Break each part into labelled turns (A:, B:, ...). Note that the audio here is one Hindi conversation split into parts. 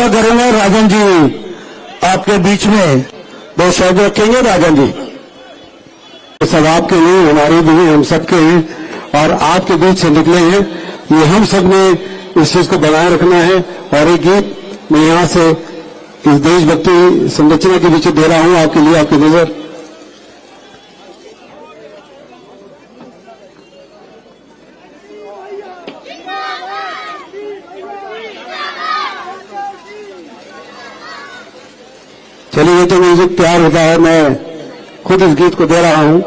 A: अदा करूंगा। राजन जी आपके बीच में दो शब्द रखेंगे। राजन जी, सब आपके लिए, हमारे लिए, हम सबके हैं और आपके बीच से निकले हैं। ये हम सब ने इस चीज को बनाए रखना है। और एक गीत मैं यहां से इस देशभक्ति संरचना के बीच दे रहा हूं आपके लिए, आपकी नजर। चलिए, ये तो म्यूजिक तैयार होता है, मैं खुद इस गीत को दे रहा हूं।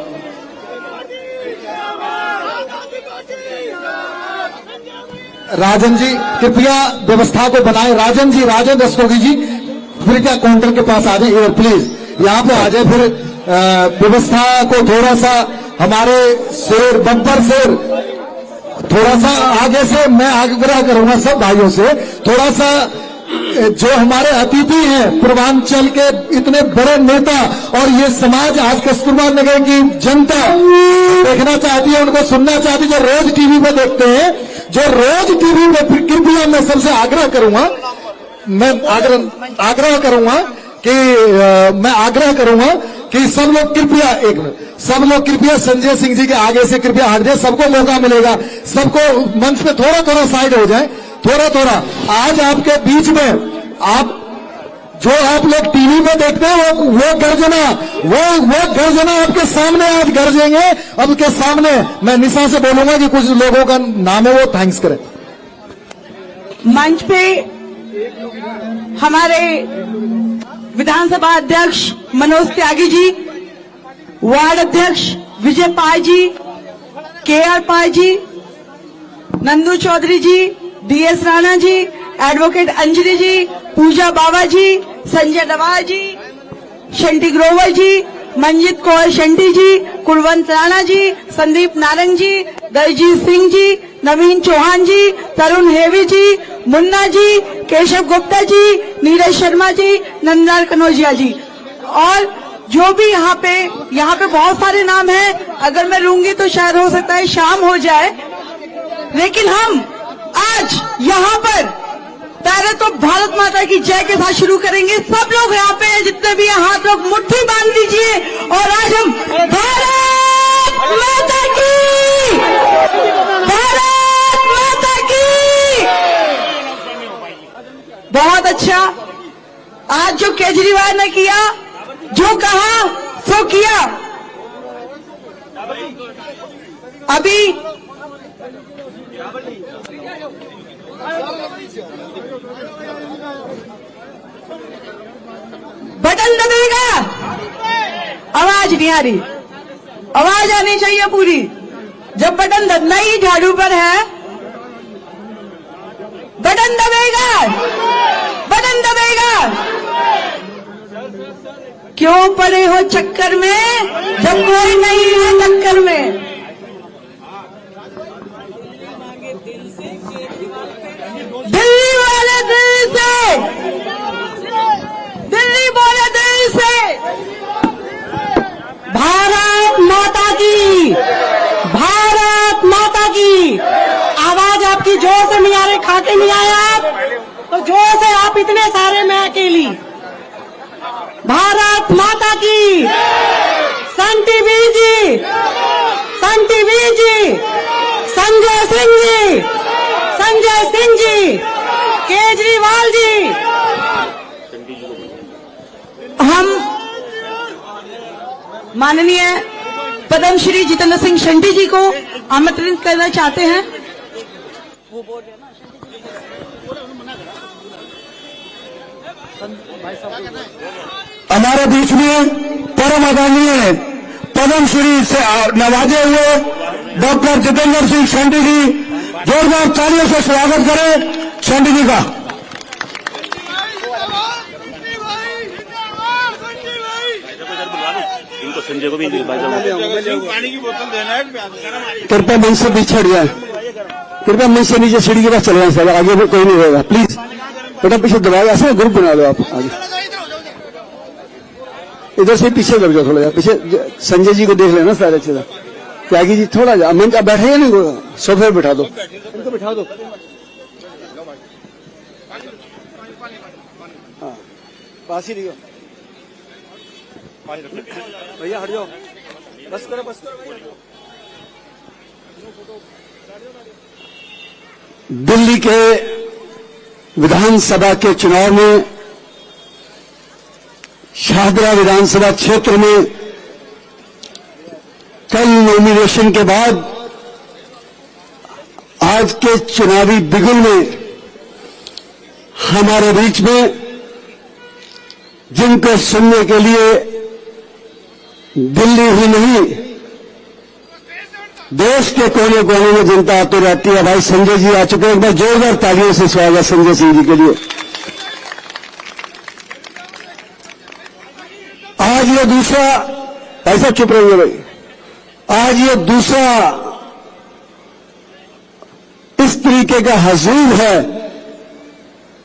B: राजन जी कृपया व्यवस्था को बनाए। राजन जी, राजन रस्तोगी जी कृपया काउंटर के पास आ जाए, प्लीज यहाँ पे आ जाए। फिर व्यवस्था को थोड़ा सा हमारे शेर बब्बर शेर थोड़ा सा आगे से मैं आग्रह करूंगा सब भाइयों से, थोड़ा सा जो हमारे अतिथि हैं पूर्वांचल के इतने बड़े नेता और ये समाज आज कस्तूरबा नगर की जनता देखना चाहती है, उनको सुनना चाहती है, जो रोज टीवी पे देखते हैं, जो रोज टीवी पे, कृपया मैं सबसे आग्रह करूंगा, मैं आग्रह करूंगा कि सब लोग कृपया एक मिनट, सब लोग कृपया संजय सिंह जी के आगे से कृपया हट जाए। सबको मौका मिलेगा, सबको मंच पे थोड़ा थोड़ा साइड हो जाए, थोड़ा थोड़ा। आज आपके बीच में आप जो आप लोग टीवी में देखते हैं वो गर्जना आपके सामने आज गरजेंगे। अब के सामने मैं निशा से बोलूंगा कि कुछ लोगों का नाम है, वो थैंक्स करें।
C: मंच पे हमारे विधानसभा अध्यक्ष मनोज त्यागी जी, वार्ड अध्यक्ष विजय पाल जी, KR पाल जी, नंदू चौधरी जी, DS राणा जी, एडवोकेट अंजलि जी, पूजा बाबा जी, संजय दवार जी, शंटी ग्रोवर जी, मंजित कौर शंटी जी, कुलवंत राणा जी, संदीप नारंग जी, दलजीत सिंह जी, नवीन चौहान जी, तरुण हेवी जी, मुन्ना जी, केशव गुप्ता जी, नीरज शर्मा जी, नंदलाल कनौजिया जी, और जो भी यहाँ पे बहुत सारे नाम हैं। अगर मैं लूंगी तो शायद हो सकता है शाम हो जाए, लेकिन हम आज यहाँ पर पहले तो भारत माता की जय के साथ शुरू करेंगे। सब लोग यहाँ पे हैं, जितने भी हैं, हाथ लोग मुट्ठी बांध दीजिए और आज हम भारत माता की, भारत माता की। बहुत अच्छा, आज जो केजरीवाल ने किया, जो कहा सो किया। अभी बटन दबेगा, आवाज नहीं आ रही, आवाज आनी चाहिए पूरी। जब बटन दबना ही झाड़ू पर है, बटन दबेगा, बटन दबेगा। क्यों पड़े हो चक्कर में जब कोई नहीं है टक्कर में। दिल्ली वाले दिल से, दिल्ली बोले दिल से, भारत माता की, भारत माता की। आवाज आपकी जोर से नहीं आ रही, खाके नहीं आया आप तो जोर से, आप इतने सारे में अकेली। भारत माता की। सन टीवी जी, सन टीवी जी, संजय सिंह जी, संजय सिंह जी, केजरीवाल जी। हम माननीय पद्मश्री जितेंद्र सिंह शंटी जी को आमंत्रित करना चाहते हैं।
A: हमारे बीच में परम आदरणीय पद्मश्री से नवाजे हुए डॉक्टर जितेंद्र सिंह शंटी जी, जोरदार तालियों से स्वागत करें शंटी जी का।
D: संजय को भी पानी की बोतल देना है।
A: कृपया मंच से पीछे हट जाए, कृपया मंच से नीचे सीढ़ी के पास चले जाए सर, आगे भी कोई नहीं होगा प्लीज। बेटा पीछे दबाओ, ऐसा ग्रुप बना लो आप आगे, इधर से पीछे लग जाओ, थोड़ा पीछे। संजय जी को देख लेना सारे अच्छे से। त्यागी जी थोड़ा जा, मंच आप बैठे नहीं, सोफे पर बैठा दो, इनको बैठा दो। हाँ पास ही रहियो भैया, हट जाओ, बस करो बस करो। दिल्ली के विधानसभा के चुनाव में शाहदरा विधानसभा क्षेत्र में कल नॉमिनेशन के बाद आज के चुनावी बिगुल में हमारे बीच में जिनको सुनने के लिए दिल्ली ही नहीं देश के कोने कोने में जनता आती रहती है। भाई संजय जी आ चुके हैं, एक बार जोरदार तालियों से स्वागत संजय सिंह जी के लिए। आज ये दूसरा, ऐसा चुप रहिए भाई, आज ये दूसरा इस तरीके का हजूम है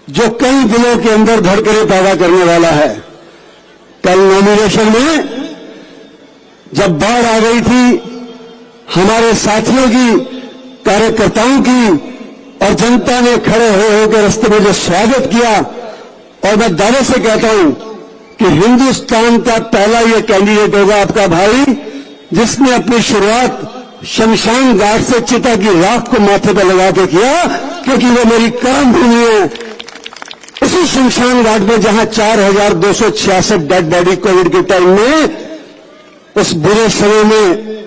A: जो कई दिनों के अंदर धड़कने पैदा करने वाला है। कल नॉमिनेशन में जब बाढ़ आ गई थी, हमारे साथियों की, कार्यकर्ताओं की और जनता ने खड़े होकर रास्ते में जो स्वागत किया, और मैं दावे से कहता हूं कि हिंदुस्तान का पहला ये कैंडिडेट होगा आपका भाई जिसने अपनी शुरुआत शमशान घाट से चिता की राख को माथे पर लगा के किया, क्योंकि वो मेरी कर्म भूमि है। उसी शमशान घाट में जहां 4,266 डेड बॉडी कोविड के टाइम में, उस बुरे समय में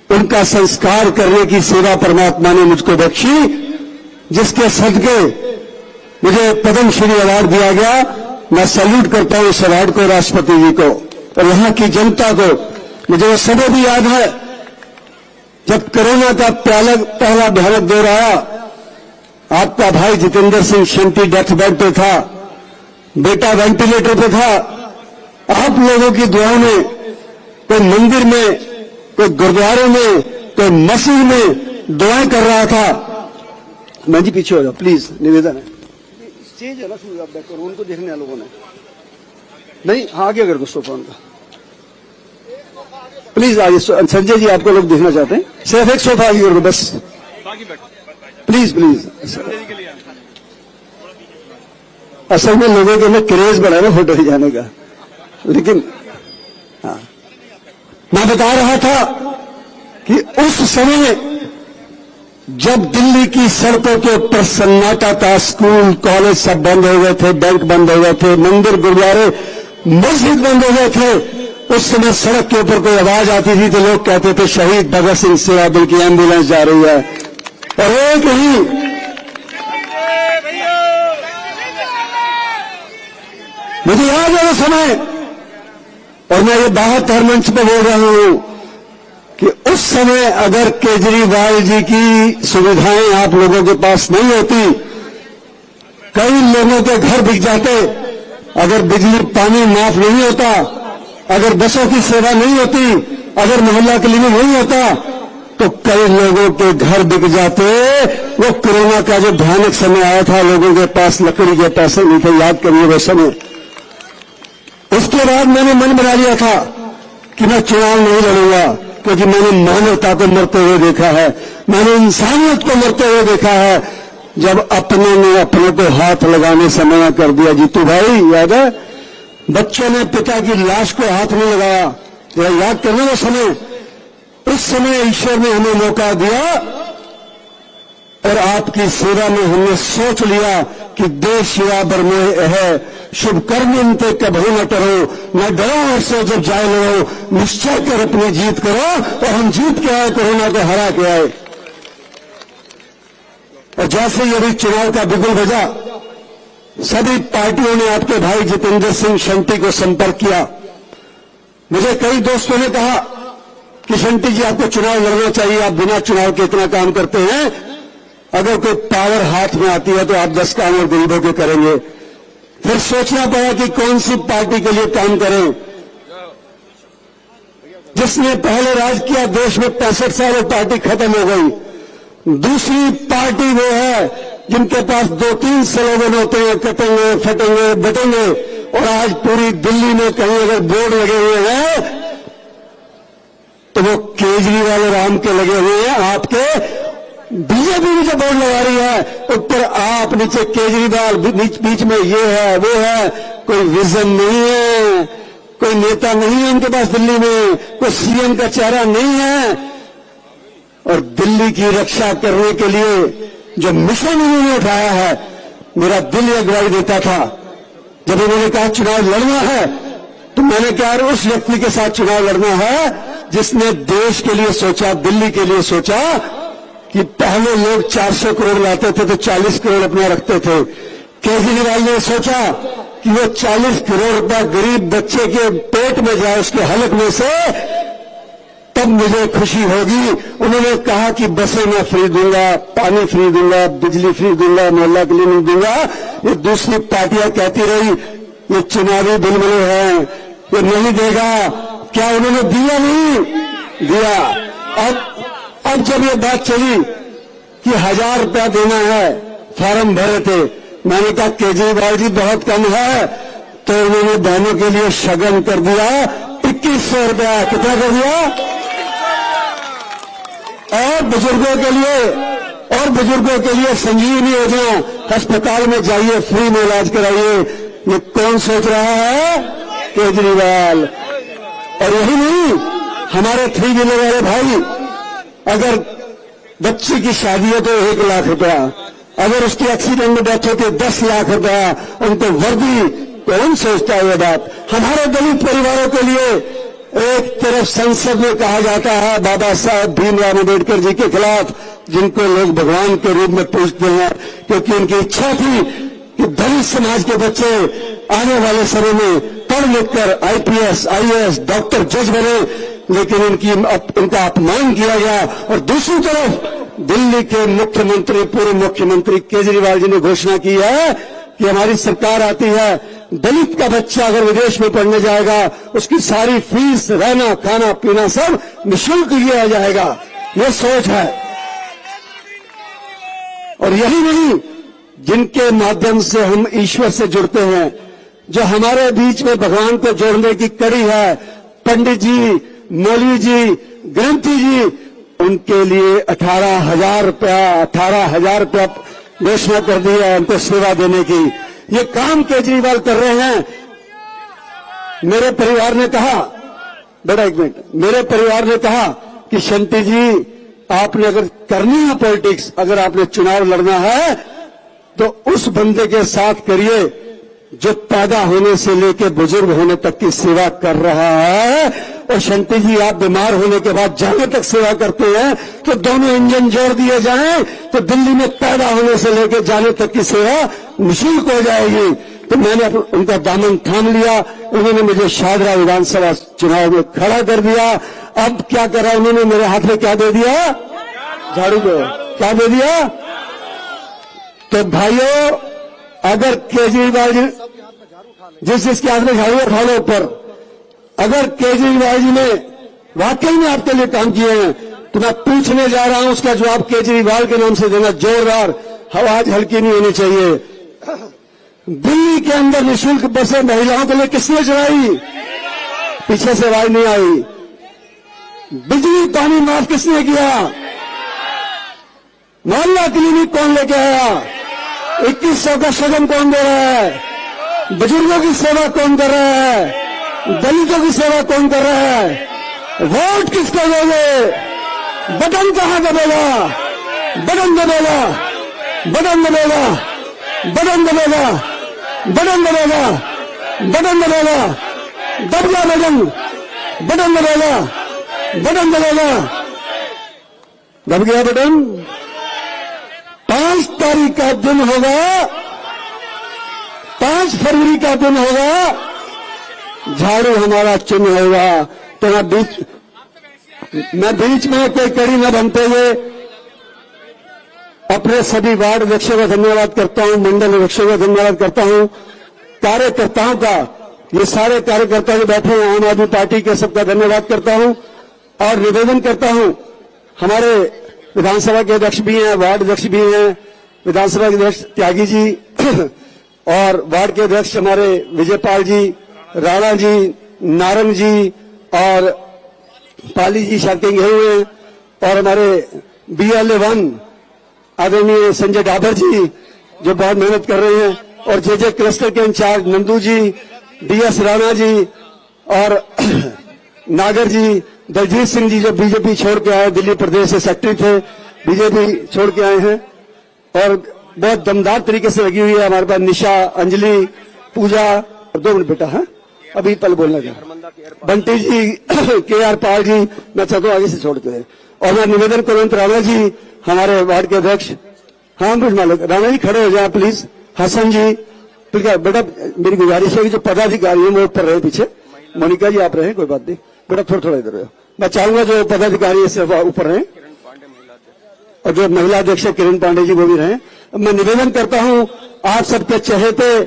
A: उनका संस्कार करने की सेवा परमात्मा ने मुझको बख्शी, जिसके सदके मुझे पद्म श्री अवार्ड दिया गया। मैं सैल्यूट करता हूं इस अवार्ड को, राष्ट्रपति जी को और यहां की जनता को। मुझे वो समय भी याद है जब कोरोना का पहला भयानक दौर आया, आपका भाई जितेंद्र सिंह शंटी डेथ बेड पे था, बेटा वेंटिलेटर पे था। आप लोगों की दुआओं में, कोई मंदिर में, कोई गुरुद्वारे में, कोई मस्जिद में दुआएं कर रहा था। मैं जी पीछे हो जाओ प्लीज, निवेदन है। स्टेज है ना, आप बैक करो, उनको देखने वाले लोगों ने नहीं, आगे अगर गुस्सा उनका प्लीज आइए। संजय जी आपको लोग देखना चाहते हैं, सिर्फ एक सोफा आगे करो बस, प्लीज प्लीज। असल में लोगों के में क्रेज बढ़ा ना फोटो खिंचाने का, लेकिन हाँ, मैं बता रहा था कि उस समय जब दिल्ली की सड़कों के ऊपर सन्नाटा था, स्कूल कॉलेज सब बंद हो गए थे, बैंक बंद हो गए थे, मंदिर गुरुद्वारे मस्जिद बंद हो गए थे, उस समय सड़क के ऊपर कोई आवाज आती थी तो लोग कहते थे शहीद भगत सिंह सेवा दल की एम्बुलेंस जा रही है। और एक ही मुझे याद है वो समय, और मैं ये बाहर हरमंच पे बोल रहा हूं कि उस समय अगर केजरीवाल जी की सुविधाएं आप लोगों के पास नहीं होती, कई लोगों के घर बिक जाते, अगर बिजली पानी माफ नहीं होता, अगर बसों की सेवा नहीं होती, अगर मोहल्ला क्लिनिक नहीं होता, तो कई लोगों के घर बिक जाते। वो कोरोना का जो भयानक समय आया था, लोगों के पास लकड़ी के पैसे नहीं थे, याद करिए वो समय। उसके बाद मैंने मन बना लिया था कि मैं चुनाव नहीं लड़ूंगा, क्योंकि मैंने मानवता को मरते हुए देखा है, मैंने इंसानियत को मरते हुए देखा है। जब अपने ने अपने को हाथ लगाने से मना कर दिया, जीतू भाई याद है, बच्चों ने पिता की लाश को हाथ नहीं लगाया, जरा याद करना वो समय। उस समय ईश्वर ने हमें मौका दिया और आपकी सेवा में हमने सोच लिया कि देश सेवा बरमोह है, शुभ कर्म इनते कभी न करो, न डरो और सो जब जाए लड़ो, निश्चय कर अपनी जीत करो। और हम जीत के आए, कोरोना को हरा के आए। और जैसे ही अभी चुनाव का बिगुल बजा, सभी पार्टियों ने आपके भाई जितेंद्र सिंह शंटी को संपर्क किया। मुझे कई दोस्तों ने कहा कि शंटी जी आपको चुनाव लड़ना चाहिए, आप बिना चुनाव के इतना काम करते हैं, अगर कोई पावर हाथ में आती है तो आप 10 काम और गरीबों के करेंगे। फिर सोचना पड़ा कि कौन सी पार्टी के लिए काम करें। जिसने पहले राज किया देश में 65 साल, वो पार्टी खत्म हो गई। दूसरी पार्टी वो है जिनके पास 2-3 स्लोगन होते हैं, कटेंगे फटेंगे बटेंगे, और आज पूरी दिल्ली में कहीं अगर बोर्ड लगे हुए हैं तो वो केजरीवाल और राम के लगे हुए हैं, आपके बीजेपी भी जो बोर्ड लगा रही है ऊपर आप, नीचे केजरीवाल, बीच में ये है वो है, कोई विजन नहीं है, कोई नेता नहीं है उनके पास दिल्ली में, कोई सीएम का चेहरा नहीं है। और दिल्ली की रक्षा करने के लिए जो मिशन उन्होंने उठाया है, मेरा दिल ये गवाही देता था जब उन्होंने कहा चुनाव लड़ना है, तो मैंने कहा उस व्यक्ति के साथ चुनाव लड़ना है जिसने देश के लिए सोचा, दिल्ली के लिए सोचा कि पहले लोग 400 करोड़ लाते थे तो 40 करोड़ अपना रखते थे। केजरीवाल ने सोचा कि वो 40 करोड़ रुपया गरीब बच्चे के पेट में जाए, उसके हलक में से, तब मुझे खुशी होगी। उन्होंने कहा कि बसें मैं फ्री दूंगा, पानी फ्री दूंगा, बिजली फ्री दूंगा, मोहल्ला क्लिनिक दूंगा। ये दूसरी पार्टियां कहती रही ये चुनावी बुलबुले हैं, ये नहीं देगा। क्या उन्होंने दिया? नहीं दिया। अब जब ये बात चली कि 1000 रुपया देना है, फॉर्म भरे थे, मैंने कहा केजरीवाल जी बहुत कम है, तो उन्होंने बहनों के लिए शगन कर दिया 2100 रुपया। कितना कर दिया? और बुजुर्गों के लिए संजीवनी योजना, अस्पताल में जाइए, फ्री में इलाज कराइए। ये कौन सोच रहा है? केजरीवाल। और यही नहीं, हमारे 3 व्हीलर वाले भाई, अगर बच्ची की शादी है तो 1 लाख रुपया, अगर उसकी एक्सीडेंट में डेथ होती है 10 लाख रुपया, उनको वर्दी। कौन सोचता है ये बात? हमारे दलित परिवारों के लिए एक तरफ संसद में कहा जाता है बाबा साहब भीमराव अम्बेडकर जी के खिलाफ, जिनको लोग भगवान के रूप में पूजते हैं, क्योंकि उनकी इच्छा थी कि दलित समाज के बच्चे आने वाले समय में पढ़ लिखकर आईपीएस, आईएएस, डॉक्टर, जज बने, लेकिन उनका अपमान किया गया। और दूसरी तरफ दिल्ली के मुख्यमंत्री, पूर्व मुख्यमंत्री केजरीवाल जी ने घोषणा की है कि हमारी सरकार आती है, दलित का बच्चा अगर विदेश में पढ़ने जाएगा उसकी सारी फीस, रहना, खाना, पीना सब निःशुल्क किया जाएगा। ये सोच है। और यही नहीं, जिनके माध्यम से हम ईश्वर से जुड़ते हैं, जो हमारे बीच में भगवान को जोड़ने की कड़ी है, पंडित जी, मौलवी जी, ग्रंथी जी, उनके लिए 18,000 रुपया घोषणा कर दी है उनको सेवा देने की। ये काम केजरीवाल कर रहे हैं। मेरे परिवार ने कहा, बेटा एक मिनट, मेरे परिवार ने कहा कि शंटी जी आपने अगर करनी है पॉलिटिक्स, अगर आपने चुनाव लड़ना है तो उस बंदे के साथ करिए जो पैदा होने से लेकर बुजुर्ग होने तक की सेवा कर रहा है। और शंटी जी आप बीमार होने के बाद जाने तक सेवा करते हैं, तो दोनों इंजन जोड़ दिए जाएं तो दिल्ली में पैदा होने से लेकर जाने तक की सेवा निःशुल्क हो जाएगी। तो मैंने उनका दामन थाम लिया। उन्होंने मुझे शाहदरा विधानसभा चुनाव में खड़ा कर दिया। अब क्या करा उन्होंने? मेरे हाथ में क्या दे दिया? झाड़ू को। क्या दे दिया? तो भाइयों, अगर केजरीवाल जी, जिसके हाथ में झाड़ू उठा लो ऊपर, अगर केजरीवाल जी ने वाकई में आपके लिए काम किए हैं, तो मैं पूछने जा रहा हूं, उसका जवाब केजरीवाल के नाम से देना। जोरदार, आवाज हल्की नहीं होनी चाहिए। दिल्ली के अंदर निःशुल्क बसें महिलाओं के लिए किसने चलाई? पीछे से आवाज नहीं आई। बिजली पानी माफ किसने किया? मोहल्ला क्लिनिक कौन लेके आया? 2100 का शगन कौन दे रहा है? बुजुर्गों की सेवा कौन कर रहा है? दलितों की सेवा कौन कर रहा है? वोट किसको दोगे? बटन कहां दबेगा? बटन दबेगा, बटन दबेगा, बटन दबेगा, बटन दबेगा, बटन दबेगा, दब गया बटन, बटन दबेगा, बटन दबेगा, दब गया बटन। 5 तारीख का दिन होगा, 5 फरवरी का दिन होगा, झाड़ू हमारा चिन्ह होगा। तो मैं बीच में कोई कड़ी न बनते हुए अपने सभी वार्ड अध्यक्षों का धन्यवाद करता हूं, मंडल अध्यक्षों का धन्यवाद करता हूं, कार्यकर्ताओं का, ये सारे कार्यकर्ता जो बैठे हैं आम आदमी पार्टी के, सबका धन्यवाद करता हूं। और निवेदन करता हूं, हमारे विधानसभा के अध्यक्ष भी हैं, वार्ड अध्यक्ष भी हैं, विधानसभा के अध्यक्ष त्यागी जी और वार्ड के अध्यक्ष हमारे विजयपाल जी, राणा जी, नारंग जी और पाली जी शायद कहीं गए हुए, और हमारे BLA1 आदरणीय संजय डाबर जी जो बहुत मेहनत कर रहे हैं, और जे क्लस्टर के इंचार्ज नंदू जी, DS राणा जी और नागर जी, दलजीत सिंह जी जो बीजेपी छोड़ के आए, दिल्ली प्रदेश से सेक्रेटरी थे, बीजेपी छोड़ के आए हैं, और बहुत दमदार तरीके से लगी हुई है हमारे पास निशा, अंजलि, पूजा। 2 मिनट बेटा, हाँ अभी पल बोलना था। बंटी जी, KR पाल जी, मैं चाहता हूँ आगे से छोड़ते हैं। और मैं निवेदन कुलवंत राणा जी हमारे वार्ड के अध्यक्ष, हाँ कुछ मालिक राणा जी खड़े हो जाए प्लीज। हसन जी, बेटा मेरी गुजारिश है कि जो पदाधिकारी है वो ऊपर रहे पीछे। मोनिका जी आप रहे, कोई बात नहीं बेटा, थोड़ा थोड़ा इधर रहो। मैं चाहूंगा जो पदाधिकारी है सिर्फ ऊपर रहे, और जो महिला अध्यक्ष है किरण पांडे जी वो भी रहे। मैं निवेदन करता हूं आप सबके चहेते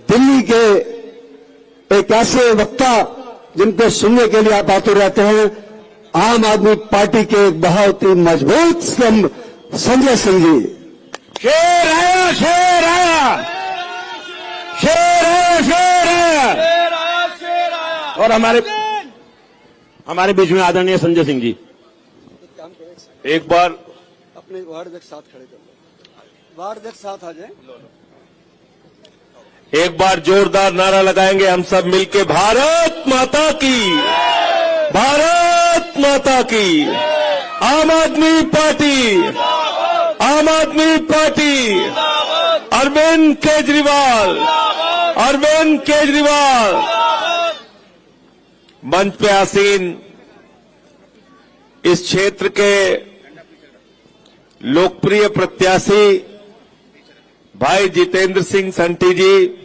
A: दिल्ली के एक ऐसे वक्ता जिनको सुनने के लिए आप आतुर रहते हैं, आम आदमी पार्टी के एक बहुत ही मजबूत स्तंभ संजय सिंह जी।
D: शेर आया, शेर आया, शेर आया, शेर आया। और हमारे बीच में आदरणीय संजय सिंह जी। एक बार
A: अपने वार्ड अध्यक्ष साथ खड़े कर लो, वार्ड अध्यक्ष साथ आ जाए।
D: एक बार जोरदार नारा लगाएंगे हम सब मिलके, भारत माता की, भारत माता की। आम आदमी पार्टी, आम आदमी पार्टी, अरविंद केजरीवाल, अरविंद केजरीवाल। मंच पे आसीन इस क्षेत्र के लोकप्रिय प्रत्याशी भाई जितेंद्र सिंह संटी जी,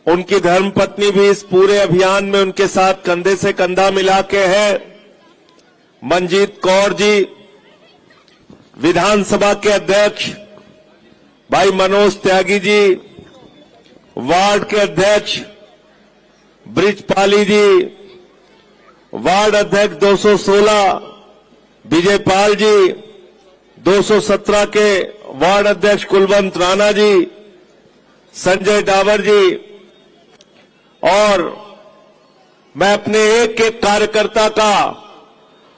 D: उनकी धर्मपत्नी भी इस पूरे अभियान में उनके साथ कंधे से कंधा मिला के है, मनजीत कौर जी, विधानसभा के अध्यक्ष भाई मनोज त्यागी जी, वार्ड के अध्यक्ष ब्रिजपाली जी, वार्ड अध्यक्ष 216 विजय पाल जी, 217 के वार्ड अध्यक्ष कुलवंत राणा जी, संजय डाबर जी, और मैं अपने एक एक कार्यकर्ता का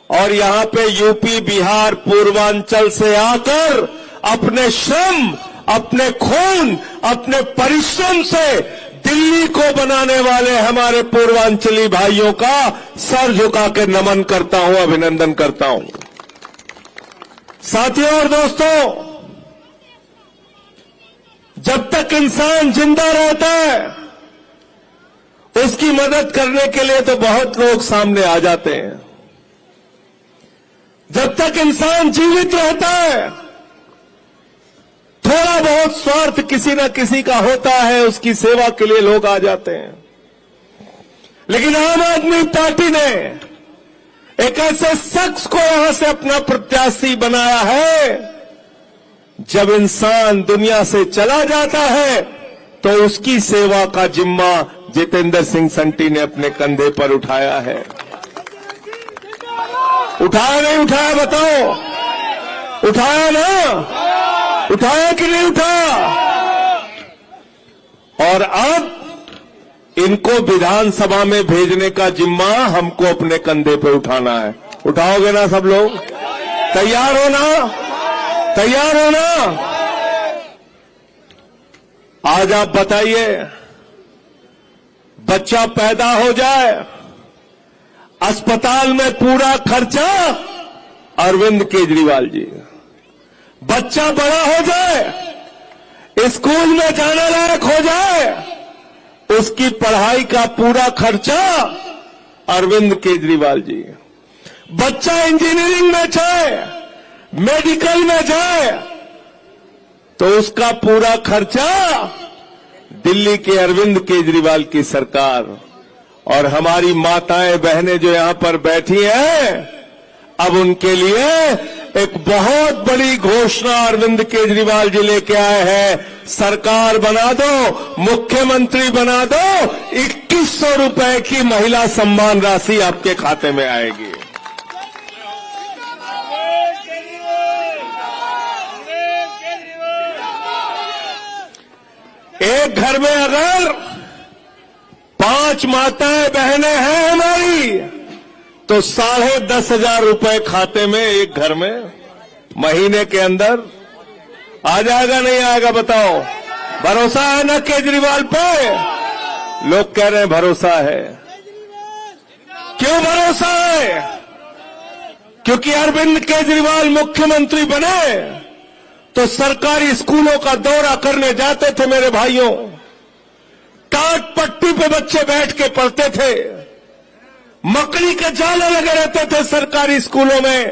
D: और यहां पे यूपी, बिहार, पूर्वांचल से आकर अपने श्रम, अपने खून, अपने परिश्रम से दिल्ली को बनाने वाले हमारे पूर्वांचली भाइयों का सर झुका के नमन करता हूं, अभिनंदन करता हूं। साथियों और दोस्तों, जब तक इंसान जिंदा रहता है उसकी मदद करने के लिए तो बहुत लोग सामने आ जाते हैं। जब तक इंसान जीवित रहता है थोड़ा बहुत स्वार्थ किसी न किसी का होता है, उसकी सेवा के लिए लोग आ जाते हैं। लेकिन आम आदमी पार्टी ने एक ऐसे शख्स को यहां से अपना प्रत्याशी बनाया है, जब इंसान दुनिया से चला जाता है तो उसकी सेवा का जिम्मा जितेंद्र सिंह संटी ने अपने कंधे पर उठाया है। उठाया नहीं उठाया बताओ? उठाया ना? उठाया कि नहीं उठाया? और अब इनको विधानसभा में भेजने का जिम्मा हमको अपने कंधे पे उठाना है। उठाओगे ना सब लोग? तैयार हो ना? तैयार हो ना? आज आप बताइए, बच्चा पैदा हो जाए, अस्पताल में पूरा खर्चा अरविंद केजरीवाल जी। बच्चा बड़ा हो जाए, स्कूल में जाने लायक हो जाए, उसकी पढ़ाई का पूरा खर्चा अरविंद केजरीवाल जी। बच्चा इंजीनियरिंग में जाए, मेडिकल में जाए, तो उसका पूरा खर्चा दिल्ली के अरविंद केजरीवाल की सरकार। और हमारी माताएं बहनें जो यहां पर बैठी हैं, अब उनके लिए एक बहुत बड़ी घोषणा अरविंद केजरीवाल जी लेके आए हैं। सरकार बना दो, मुख्यमंत्री बना दो, 2100 रुपए की महिला सम्मान राशि आपके खाते में आएगी। एक घर में अगर 5 माताएं बहनें हैं हमारी, तो 10,500 रुपए खाते में एक घर में महीने के अंदर आ जाएगा, नहीं आएगा बताओ? भरोसा है ना केजरीवाल पे? लोग कह रहे हैं भरोसा है। क्यों भरोसा है? क्योंकि अरविंद केजरीवाल मुख्यमंत्री बने तो सरकारी स्कूलों का दौरा करने जाते थे मेरे भाइयों। टाट पट्टी पे बच्चे बैठ के पढ़ते थे, मकड़ी के जाले लगे रहते थे सरकारी स्कूलों में।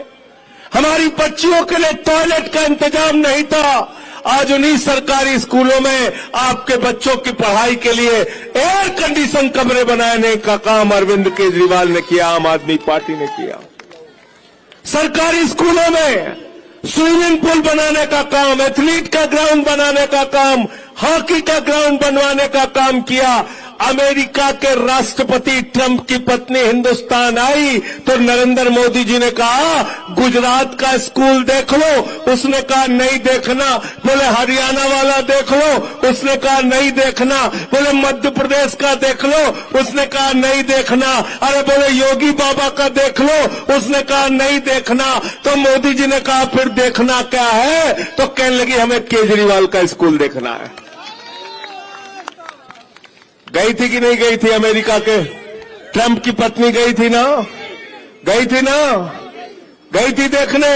D: हमारी बच्चियों के लिए टॉयलेट का इंतजाम नहीं था। आज उन्हीं सरकारी स्कूलों में आपके बच्चों की पढ़ाई के लिए एयर कंडीशन कमरे बनाने का काम अरविंद केजरीवाल ने किया, आम आदमी पार्टी ने किया। सरकारी स्कूलों में स्विमिंग पूल बनाने का काम, एथलीट का ग्राउंड बनाने का काम, हॉकी का ग्राउंड बनवाने का काम किया। अमेरिका के राष्ट्रपति ट्रंप की पत्नी हिंदुस्तान आई तो नरेंद्र मोदी जी ने कहा गुजरात का स्कूल देख लो, उसने कहा नहीं देखना। बोले हरियाणा वाला देख लो, उसने कहा नहीं देखना। बोले मध्य प्रदेश का देख लो, उसने कहा नहीं देखना। अरे बोले योगी बाबा का देख लो, उसने कहा नहीं देखना। तो मोदी जी ने कहा फिर देखना क्या है? तो कहने लगी हमें केजरीवाल का स्कूल देखना है। गई थी कि नहीं गई थी? अमेरिका के ट्रंप की पत्नी गई थी ना? गई थी ना? गई थी देखने।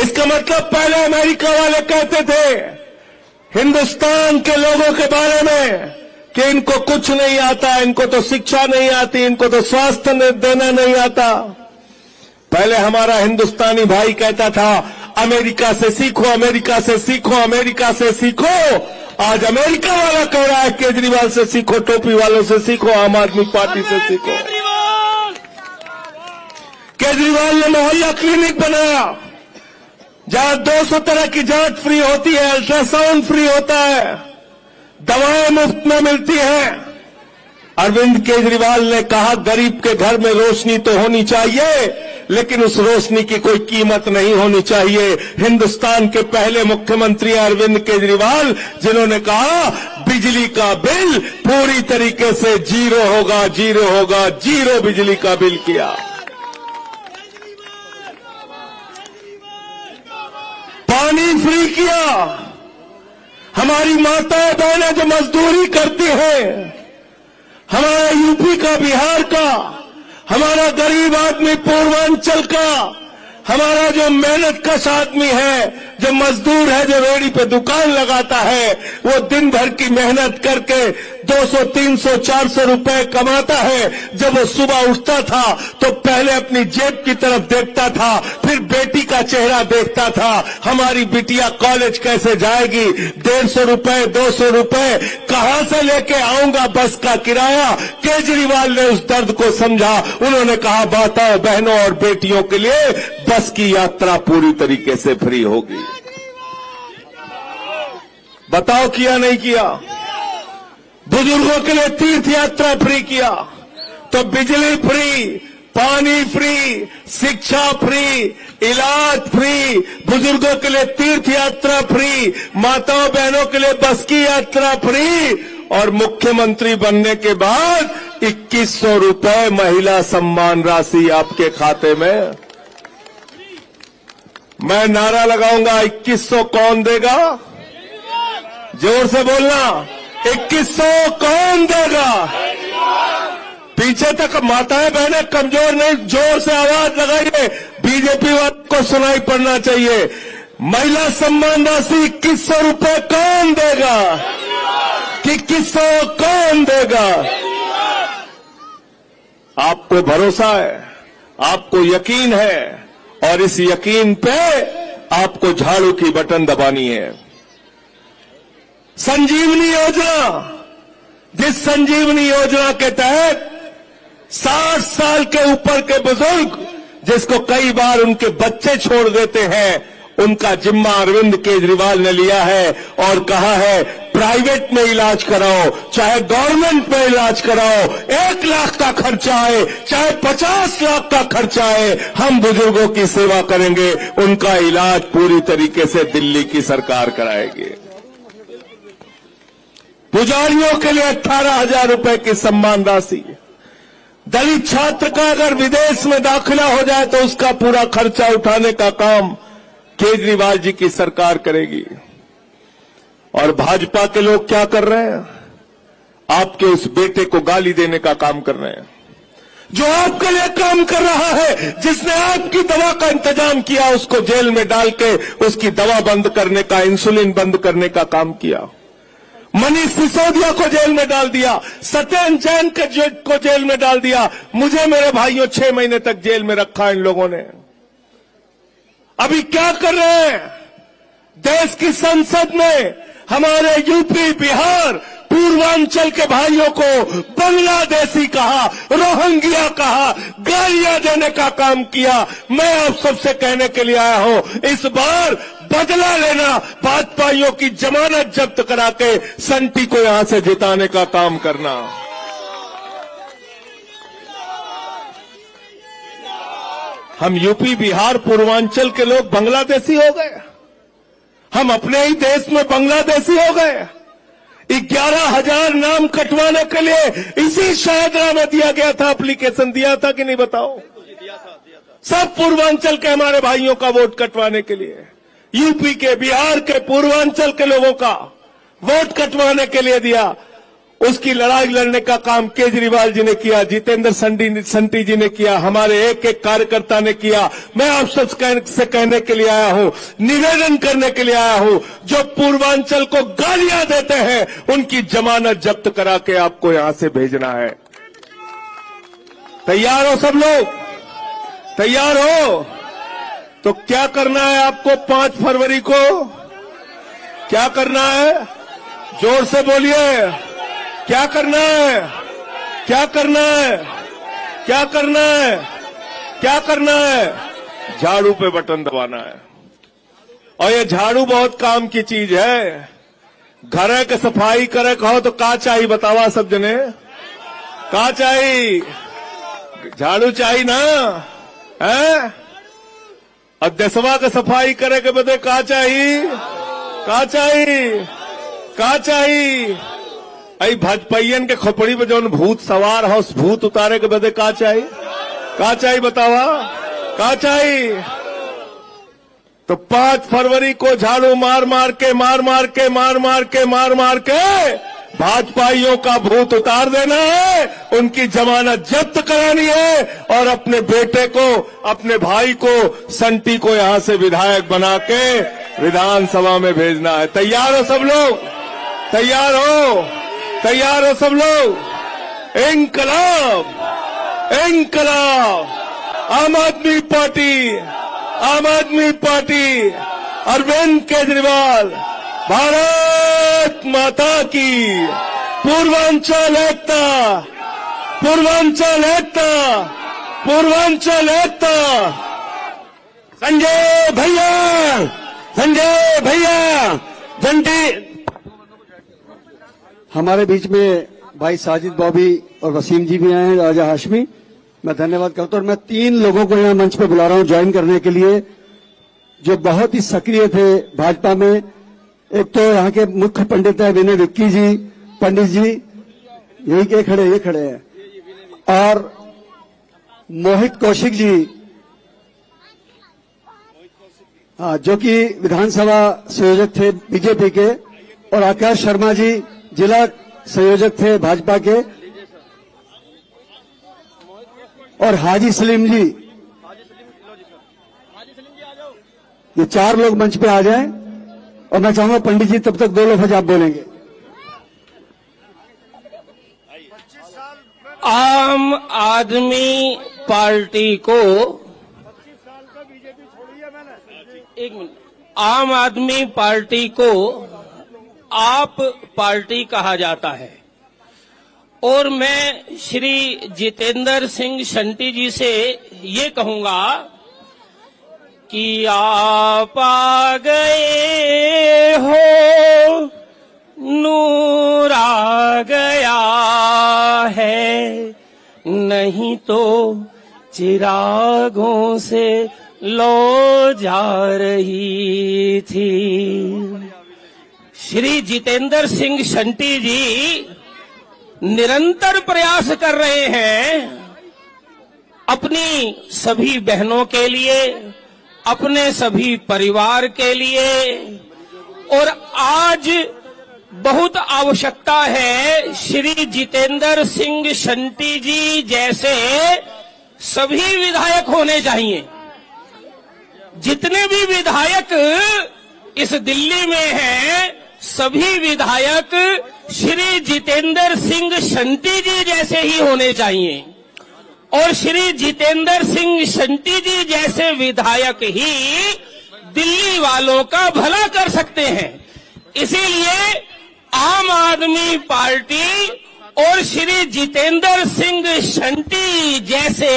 D: इसका मतलब पहले अमेरिका वाले कहते थे हिंदुस्तान के लोगों के बारे में कि इनको कुछ नहीं आता, इनको तो शिक्षा नहीं आती, इनको तो स्वास्थ्य देना नहीं आता। पहले हमारा हिंदुस्तानी भाई कहता था अमेरिका से सीखो, अमेरिका से सीखो, अमेरिका से सीखो। आज अमेरिका वाला कह रहा है केजरीवाल से सीखो, टोपी वालों से सीखो, आम आदमी पार्टी से सीखो। केजरीवाल ने मोहल्ला क्लिनिक बनाया जहां 200 तरह की जांच फ्री होती है, अल्ट्रासाउंड फ्री होता है, दवाएं मुफ्त में मिलती हैं। अरविंद केजरीवाल ने कहा गरीब के घर में रोशनी तो होनी चाहिए, लेकिन उस रोशनी की कोई कीमत नहीं होनी चाहिए। हिंदुस्तान के पहले मुख्यमंत्री अरविंद केजरीवाल, जिन्होंने कहा बिजली का बिल पूरी तरीके से जीरो होगा, जीरो होगा, जीरो बिजली का बिल किया। पानी फ्री किया। हमारी माताएं बहनें जो मजदूरी करती हैं, हमारा यूपी का, बिहार का, हमारा गरीब आदमी पूर्वांचल का, हमारा जो मेहनत कश आदमी है, जो मजदूर है, जो रेहड़ी पे दुकान लगाता है, वो दिन भर की मेहनत करके 200, 300, 400 रुपए कमाता है। जब वो सुबह उठता था तो पहले अपनी जेब की तरफ देखता था, फिर बेटी का चेहरा देखता था। हमारी बिटिया कॉलेज कैसे जाएगी? 150 रुपए, 200 रुपए कहां से लेके आऊंगा बस का किराया? केजरीवाल ने उस दर्द को समझा। उन्होंने कहा माताओं, बहनों और बेटियों के लिए बस की यात्रा पूरी तरीके से फ्री होगी। बताओ किया नहीं किया? बुजुर्गों के लिए तीर्थ यात्रा फ्री किया। तो बिजली फ्री, पानी फ्री, शिक्षा फ्री, इलाज फ्री, बुजुर्गों के लिए तीर्थ यात्रा फ्री, माताओं बहनों के लिए बस की यात्रा फ्री। और मुख्यमंत्री बनने के बाद 2100 रुपए महिला सम्मान राशि आपके खाते में। मैं नारा लगाऊंगा 2100 कौन देगा? जोर से बोलना, 2100 कौन देगा? पीछे तक माताएं बहनें कमजोर नहीं, जोर से आवाज लगाइए, बीजेपी वालों को सुनाई पड़ना चाहिए। महिला सम्मान राशि 2100 रुपए कौन देगा? 2100 कौन देगा? आपको भरोसा है, आपको यकीन है, और इस यकीन पे आपको झाड़ू की बटन दबानी है। संजीवनी योजना, जिस संजीवनी योजना के तहत 60 साल के ऊपर के बुजुर्ग, जिसको कई बार उनके बच्चे छोड़ देते हैं, उनका जिम्मा अरविंद केजरीवाल ने लिया है और कहा है प्राइवेट में इलाज कराओ, चाहे गवर्नमेंट में इलाज कराओ, 1 लाख का खर्चा आए, चाहे 50 लाख का खर्चा आए, हम बुजुर्गों की सेवा करेंगे। उनका इलाज पूरी तरीके से दिल्ली की सरकार कराएगी। पुजारियों के लिए 18,000 रुपए की सम्मान राशि। दलित छात्र का अगर विदेश में दाखिला हो जाए तो उसका पूरा खर्चा उठाने का काम केजरीवाल जी की सरकार करेगी। और भाजपा के लोग क्या कर रहे हैं? आपके उस बेटे को गाली देने का काम कर रहे हैं, जो आपके लिए काम कर रहा है, जिसने आपकी दवा का इंतजाम किया, उसको जेल में डाल के उसकी दवा बंद करने का, इंसुलिन बंद करने का काम किया। मनीष सिसोदिया को जेल में डाल दिया, सत्येंद्र जैन को जेल में डाल दिया। मुझे मेरे भाइयों 6 महीने तक जेल में रखा इन लोगों ने। अभी क्या कर रहे हैं? देश की संसद में हमारे यूपी, बिहार, पूर्वांचल के भाइयों को बांग्लादेशी कहा, रोहिंग्या कहा, गालियां देने का काम किया। मैं आप सबसे कहने के लिए आया हूं, इस बार बदला लेना, भाजपाइयों की जमानत जब्त करा के संटी को यहां से जिताने का काम करना। हम यूपी, बिहार, पूर्वांचल के लोग बांग्लादेशी हो गए। हम अपने ही देश में बांग्लादेशी हो गए। 11,000 नाम कटवाने के लिए इसी शाहदरा में दिया गया था, एप्लीकेशन दिया था कि नहीं बताओ? सब पूर्वांचल के हमारे भाइयों का वोट कटवाने के लिए, यूपी के, बिहार के, पूर्वांचल के लोगों का वोट कटवाने के लिए दिया। उसकी लड़ाई लड़ने का काम केजरीवाल जी ने किया, जितेंद्र संटी जी ने किया, हमारे एक एक कार्यकर्ता ने किया। मैं आप सबसे कहने के लिए आया हूं, निवेदन करने के लिए आया हूं, जो पूर्वांचल को गालियां देते हैं, उनकी जमानत जब्त करा के आपको यहां से भेजना है। तैयार हो सब लोग? तैयार हो? तो क्या करना है आपको 5 फरवरी को? क्या करना है? जोर से बोलिए। क्या करना है? क्या करना है? क्या करना है? क्या करना है? झाड़ू पे बटन दबाना है। और ये झाड़ू बहुत काम की चीज है। घर के सफाई करे कहो तो का चाहिए बतावा सब जने? का चाहिए? झाड़ू चाहिए ना? है? और देशवा के सफाई करे के बदे का चाहिए? का चाहिए? का चाहिए? आई भाजपाइयन के खोपड़ी पे जौन भूत सवार हो, उस भूत उतारे के बदे का चाहिए? का चाहिए बतावा? का चाहिए? तो 5 फरवरी को झाड़ू मार मार के भाजपाइयों का भूत उतार देना है, उनकी जमानत जब्त करानी है और अपने बेटे को, अपने भाई को, संटी को यहां से विधायक बना के विधानसभा में भेजना है। तैयार हो सब लोग? तैयार हो? तैयार हो सब लोग? इंकलाब, इंकलाब, आम आदमी पार्टी, आम आदमी पार्टी, अरविंद केजरीवाल, भारत माता की, पूर्वांचल एकता, पूर्वांचल एकता, पूर्वांचल एकता। संजय भैया, संजय भैया, घंटी।
A: हमारे बीच में भाई साजिद बॉबी और वसीम जी भी आए हैं, राजा हाशमी। मैं धन्यवाद करता हूं और मैं 3 लोगों को यहाँ मंच पे बुला रहा हूं ज्वाइन करने के लिए, जो बहुत ही सक्रिय थे भाजपा में। एक तो यहाँ के मुख्य पंडित है विनय विक्की जी, पंडित जी यही के खड़े, ये खड़े हैं, और मोहित कौशिक जी, हाँ, जो कि विधानसभा संयोजक थे बीजेपी के, और आकाश शर्मा जी जिला संयोजक थे भाजपा के, और हाजी सलीम जी। ये 4 लोग मंच पे आ जाएं और मैं चाहूंगा पंडित जी तब तक 2 लफ्ज आप बोलेंगे।
E: आम आदमी पार्टी को, एक मिनट, आम आदमी पार्टी को आप पार्टी कहा जाता है और मैं श्री जितेंद्र सिंह शंटी जी से ये कहूंगा कि आप आ गए हो, नूर आ गया है, नहीं तो चिरागों से लो जा रही थी। श्री जितेंद्र सिंह शंटी जी निरंतर प्रयास कर रहे हैं अपनी सभी बहनों के लिए, अपने सभी परिवार के लिए। और आज बहुत आवश्यकता है श्री जितेंद्र सिंह शंटी जी जैसे सभी विधायक होने चाहिए। जितने भी विधायक इस दिल्ली में हैं, सभी विधायक श्री जितेंद्र सिंह शंटी जी जैसे ही होने चाहिए। और श्री जितेंद्र सिंह शंटी जी जैसे विधायक ही दिल्ली वालों का भला कर सकते हैं। इसीलिए आम आदमी पार्टी और श्री जितेंद्र सिंह शंटी जैसे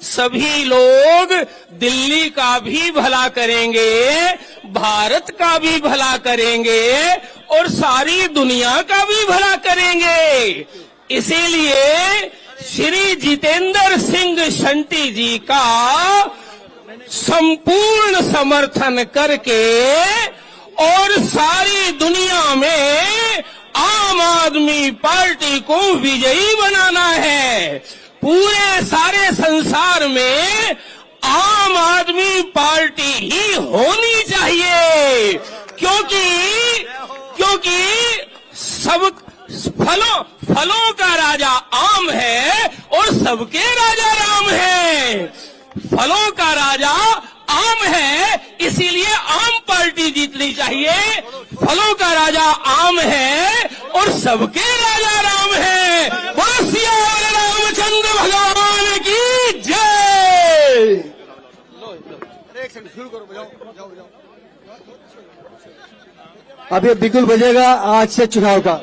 E: सभी लोग दिल्ली का भी भला करेंगे, भारत का भी भला करेंगे और सारी दुनिया का भी भला करेंगे। इसीलिए श्री जितेंद्र सिंह शंटी जी का संपूर्ण समर्थन करके और सारी दुनिया में आम आदमी पार्टी को विजयी बनाना है। पूरे सारे संसार में आम आदमी पार्टी ही होनी चाहिए, क्योंकि सब फलों का राजा आम है और सबके राजा राम है। फलों का राजा आम है, इसीलिए आम पार्टी जीतनी चाहिए। फलों का राजा आम है और सबके राजा राम है। बोलो सियावर रामचंद्र भगवान की जय।
B: अब ये बिल्कुल बजेगा आज से चुनाव का।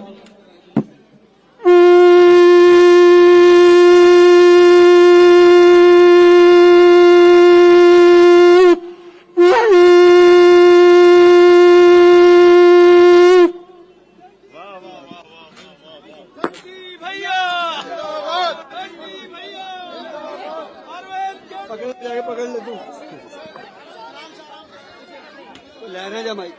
A: पकड़ ले तू, लहरा जा भाई।